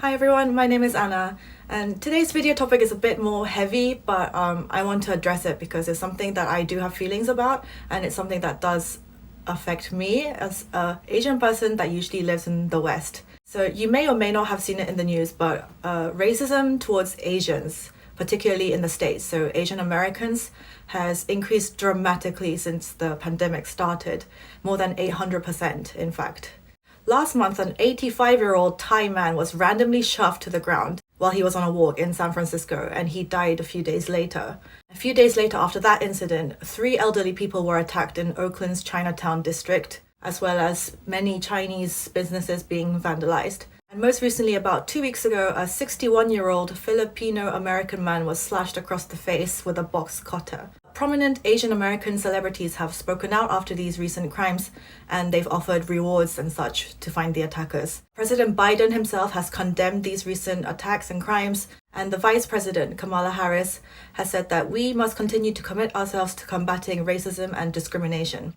Hi everyone, my name is Anna, and today's video topic is a bit more heavy, but I want to address it because it's something that I do have feelings about, and it's something that does affect me as an Asian person that usually lives in the West. So you may or may not have seen it in the news, but racism towards Asians, particularly in the States, so Asian Americans, has increased dramatically since the pandemic started, more than 800% in fact. Last month, an 85-year-old Thai man was randomly shoved to the ground while he was on a walk in San Francisco, and he died a few days later. A few days later after that incident, 3 elderly people were attacked in Oakland's Chinatown district, as well as many Chinese businesses being vandalized. And most recently, about 2 weeks ago, a 61-year-old Filipino-American man was slashed across the face with a box cutter. Prominent Asian American celebrities have spoken out after these recent crimes, and they've offered rewards and such to find the attackers. President Biden himself has condemned these recent attacks and crimes, and the Vice President, Kamala Harris, has said that we must continue to commit ourselves to combating racism and discrimination.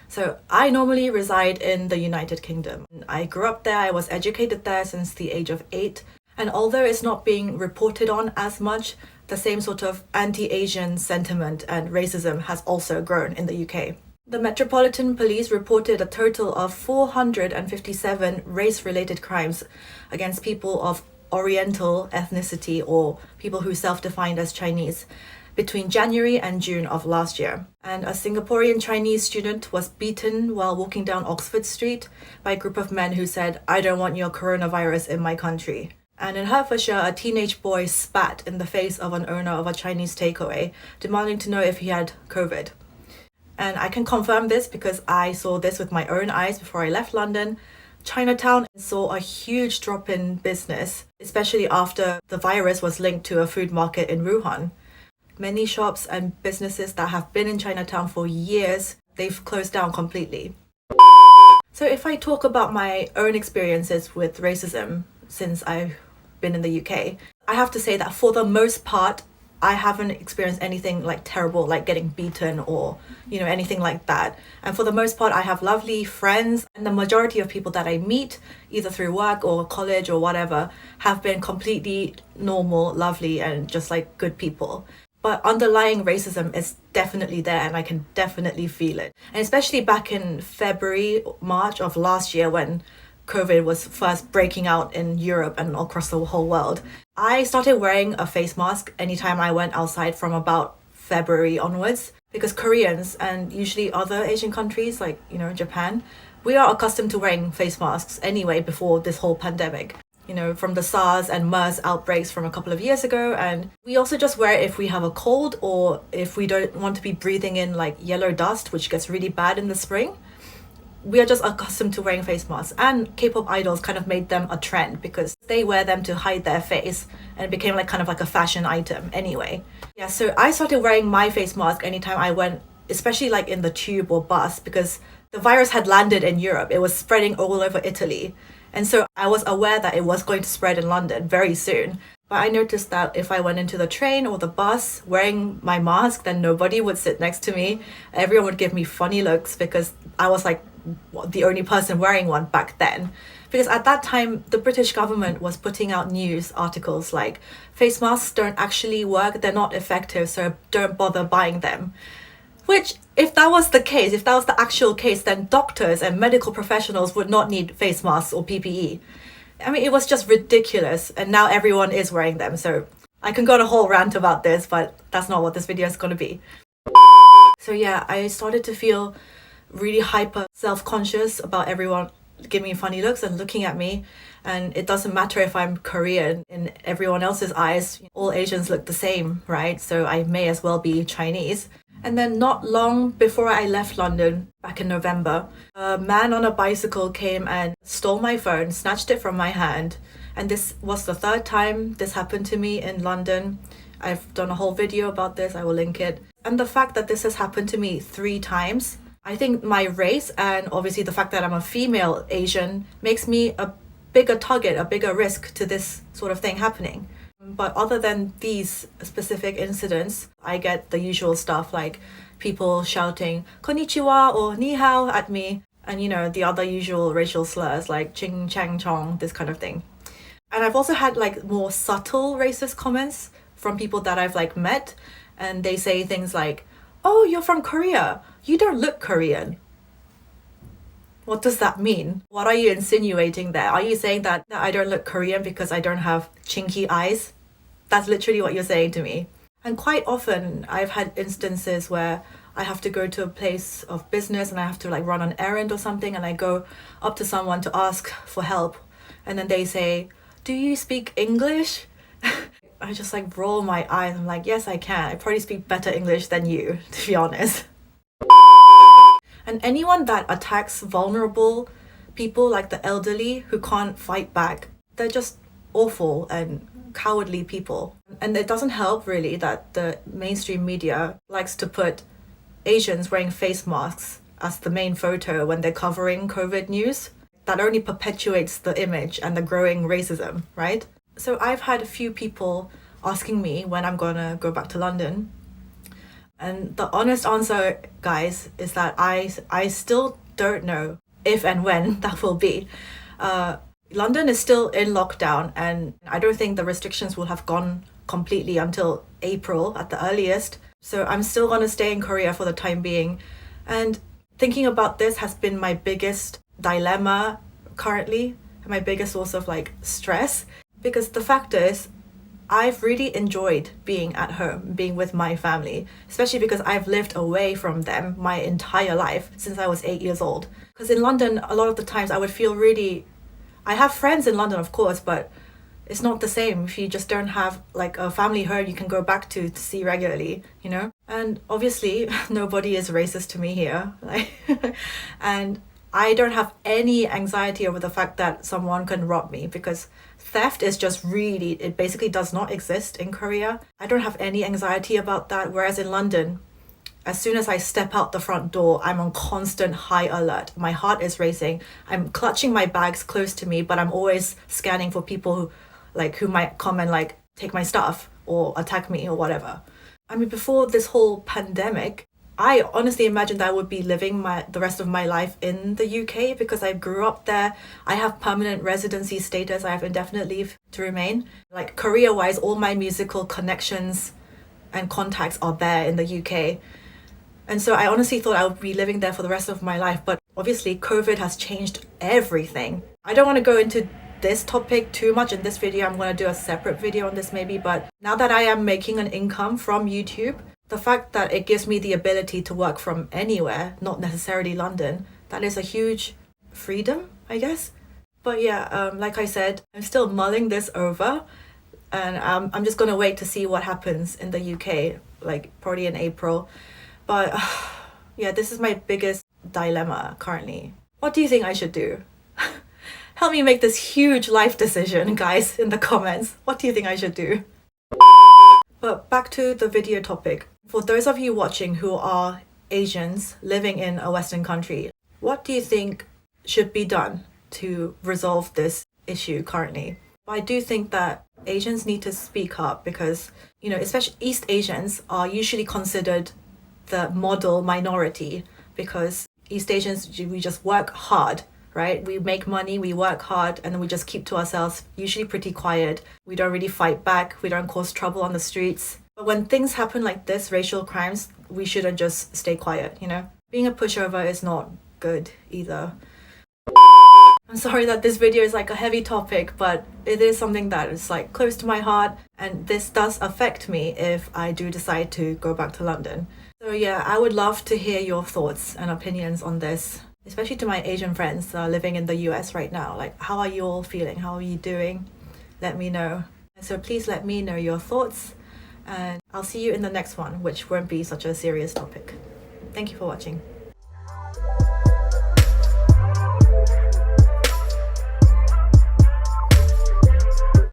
So I normally reside in the United Kingdom. I grew up there, I was educated there since the age of 8, and although it's not being reported on as much, the same sort of anti-Asian sentiment and racism has also grown in the UK. The Metropolitan Police reported a total of 457 race-related crimes against people of Oriental ethnicity or people who self-defined as Chinese between January and June of last year. And a Singaporean Chinese student was beaten while walking down Oxford Street by a group of men who said, "I don't want your coronavirus in my country." And in Hertfordshire, a teenage boy spat in the face of an owner of a Chinese takeaway, demanding to know if he had COVID. And I can confirm this because I saw this with my own eyes before I left London. Chinatown saw a huge drop in business, especially after the virus was linked to a food market in Wuhan. Many shops and businesses that have been in Chinatown for years, they've closed down completely. So if I talk about my own experiences with racism since I've been in the UK, I have to say that for the most part, I haven't experienced anything like terrible, like getting beaten or, anything like that. And for the most part, I have lovely friends, and the majority of people that I meet, either through work or college or whatever, have been completely normal, lovely, and just like good people. But underlying racism is definitely there, and I can definitely feel it. And especially back in February, March of last year when COVID was first breaking out in Europe and across the whole world, I started wearing a face mask anytime I went outside from about February onwards, because Koreans and usually other Asian countries like, Japan, we are accustomed to wearing face masks anyway before this whole pandemic. From the SARS and MERS outbreaks from a couple of years ago. And we also just wear it if we have a cold or if we don't want to be breathing in like yellow dust, which gets really bad in the spring. We are just accustomed to wearing face masks, and K-pop idols kind of made them a trend because they wear them to hide their face, and it became kind of like a fashion item anyway. Yeah, so I started wearing my face mask anytime I went, especially like in the tube or bus, because the virus had landed in Europe. It was spreading all over Italy. And so I was aware that it was going to spread in London very soon. But I noticed that if I went into the train or the bus wearing my mask, then nobody would sit next to me. Everyone would give me funny looks because I was like the only person wearing one back then. Because at that time, the British government was putting out news articles like, face masks don't actually work, they're not effective, so don't bother buying them. Which, if that was the case, if that was the actual case, then doctors and medical professionals would not need face masks or PPE. I mean, it was just ridiculous, and now everyone is wearing them. So I can go on a whole rant about this, but that's not what this video is going to be. So yeah, I started to feel really hyper self-conscious about everyone giving me funny looks and looking at me. And it doesn't matter if I'm Korean. In everyone else's eyes, all Asians look the same, right? So I may as well be Chinese. And then not long before I left London, back in November, a man on a bicycle came and stole my phone, snatched it from my hand. And this was the 3rd time this happened to me in London. I've done a whole video about this, I will link it. And the fact that this has happened to me 3 times, I think my race and obviously the fact that I'm a female Asian makes me a bigger target, a bigger risk to this sort of thing happening. But other than these specific incidents, I get the usual stuff like people shouting konnichiwa or ni hao at me, and the other usual racial slurs like ching, chang, chong, this kind of thing. And I've also had like more subtle racist comments from people that I've like met, and they say things like, "Oh, you're from Korea. You don't look Korean." What does that mean? What are you insinuating there? Are you saying that I don't look Korean because I don't have chinky eyes? That's literally what you're saying to me. And quite often I've had instances where I have to go to a place of business and I have to like run an errand or something, and I go up to someone to ask for help, and then they say, "Do you speak English?" I just like roll my eyes. I'm like, yes, I can. I probably speak better English than you, to be honest. And anyone that attacks vulnerable people like the elderly who can't fight back, they're just awful and cowardly people. And it doesn't help really that the mainstream media likes to put Asians wearing face masks as the main photo when they're covering COVID news. That only perpetuates the image and the growing racism, right? So I've had a few people asking me when I'm gonna go back to London. And the honest answer, guys, is that I still don't know if and when that will be. London is still in lockdown, and I don't think the restrictions will have gone completely until April at the earliest. So I'm still going to stay in Korea for the time being. And thinking about this has been my biggest dilemma currently, my biggest source of like stress. Because the fact is, I've really enjoyed being at home, being with my family, especially because I've lived away from them my entire life since I was 8 years old. Because in London, a lot of the times I would feel really... I have friends in London, of course, but it's not the same if you just don't have like a family home you can go back to see regularly, you know? And obviously, nobody is racist to me here. Like, and I don't have any anxiety over the fact that someone can rob me, because theft is just really, it basically does not exist in Korea. I don't have any anxiety about that. Whereas in London, as soon as I step out the front door, I'm on constant high alert. My heart is racing. I'm clutching my bags close to me, but I'm always scanning for people who might come and like take my stuff or attack me or whatever. I mean, before this whole pandemic, I honestly imagined that I would be living the rest of my life in the UK because I grew up there. I have permanent residency status. I have indefinite leave to remain. Like career-wise, all my musical connections and contacts are there in the UK. And so I honestly thought I would be living there for the rest of my life. But obviously, COVID has changed everything. I don't want to go into this topic too much in this video. I'm going to do a separate video on this maybe. But now that I am making an income from YouTube, the fact that it gives me the ability to work from anywhere, not necessarily London, that is a huge freedom, I guess. But yeah, like I said, I'm still mulling this over, and I'm just gonna wait to see what happens in the UK, like probably in April. But yeah, this is my biggest dilemma currently. What do you think I should do? Help me make this huge life decision, guys, in the comments. What do you think I should do? But back to the video topic. For those of you watching who are Asians living in a Western country, what do you think should be done to resolve this issue currently? I do think that Asians need to speak up because, you know, especially East Asians are usually considered the model minority because East Asians, we just work hard, right? We make money, we work hard, and then we just keep to ourselves, usually pretty quiet. We don't really fight back. We don't cause trouble on the streets. But when things happen like this, racial crimes, we shouldn't just stay quiet, you know? Being a pushover is not good either. I'm sorry that this video is like a heavy topic, but it is something that is like close to my heart, and this does affect me if I do decide to go back to London. So yeah, I would love to hear your thoughts and opinions on this, especially to my Asian friends living in the US right now. Like, how are you all feeling? How are you doing? Let me know. So please let me know your thoughts, and I'll see you in the next one, which won't be such a serious topic. Thank you for watching.